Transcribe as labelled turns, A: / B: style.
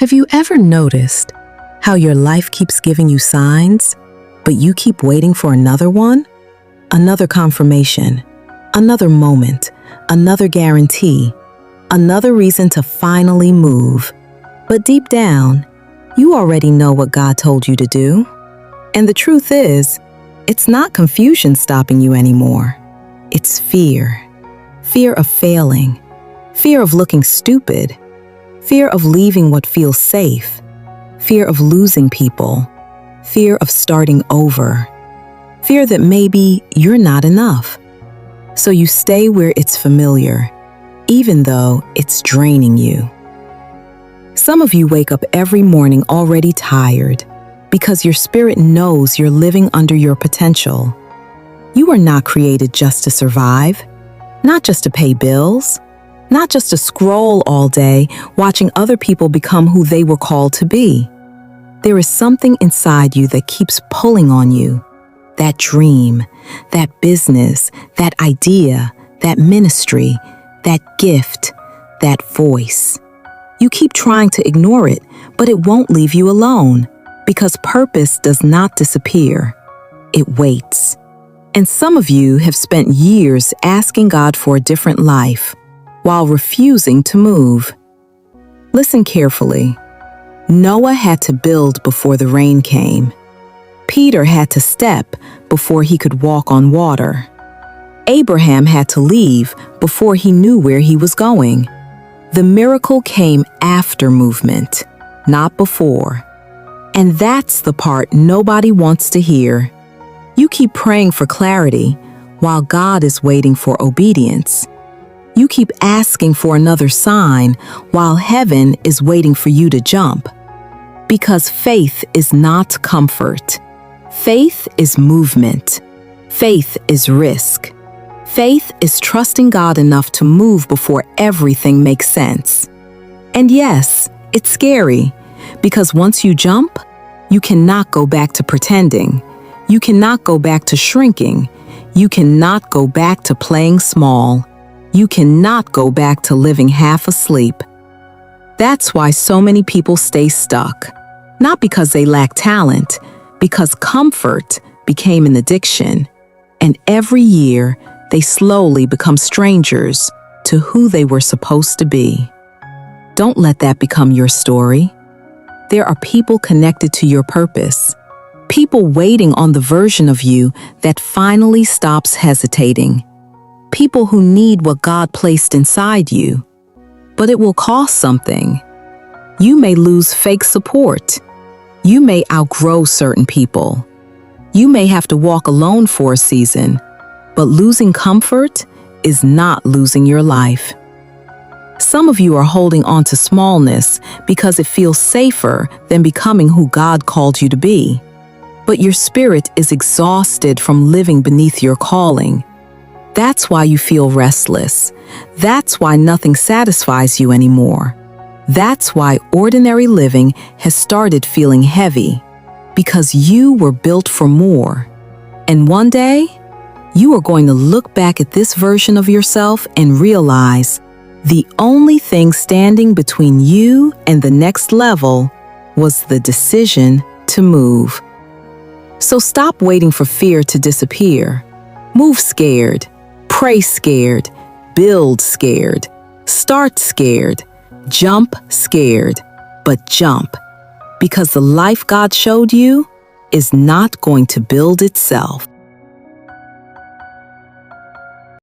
A: Have you ever noticed how your life keeps giving you signs, but you keep waiting for another one? Another confirmation, another moment, another guarantee, another reason to finally move. But deep down, you already know what God told you to do. And the truth is, it's not confusion stopping you anymore. It's fear. Fear of failing. Fear of looking stupid. Fear of leaving what feels safe. Fear of losing people. Fear of starting over. Fear that maybe you're not enough. So you stay where it's familiar, even though it's draining you. Some of you wake up every morning already tired because your spirit knows you're living under your potential. You were not created just to survive, not just to pay bills, not just to scroll all day watching other people become who they were called to be. There is something inside you that keeps pulling on you. That dream, that business, that idea, that ministry, that gift, that voice. You keep trying to ignore it, but it won't leave you alone because purpose does not disappear. It waits. And some of you have spent years asking God for a different life while refusing to move. Listen carefully. Noah had to build before the rain came. Peter had to step before he could walk on water. Abraham had to leave before he knew where he was going. The miracle came after movement, not before. And that's the part nobody wants to hear. You keep praying for clarity while God is waiting for obedience. You keep asking for another sign while heaven is waiting for you to jump. Because faith is not comfort. Faith is movement. Faith is risk. Faith is trusting God enough to move before everything makes sense. And yes, it's scary, because once you jump, you cannot go back to pretending. You cannot go back to shrinking. You cannot go back to playing small. You cannot go back to living half asleep. That's why so many people stay stuck. Not because they lack talent, because comfort became an addiction. And every year, they slowly become strangers to who they were supposed to be. Don't let that become your story. There are people connected to your purpose, people waiting on the version of you that finally stops hesitating, people who need what God placed inside you. But it will cost something. You may lose fake support. You may outgrow certain people. You may have to walk alone for a season. But losing comfort is not losing your life. Some of you are holding on to smallness because it feels safer than becoming who God called you to be. But your spirit is exhausted from living beneath your calling. That's why you feel restless. That's why nothing satisfies you anymore. That's why ordinary living has started feeling heavy. Because you were built for more. And one day, you are going to look back at this version of yourself and realize the only thing standing between you and the next level was the decision to move. So stop waiting for fear to disappear. Move scared, pray scared, build scared, start scared, jump scared, but jump. Because the life God showed you is not going to build itself.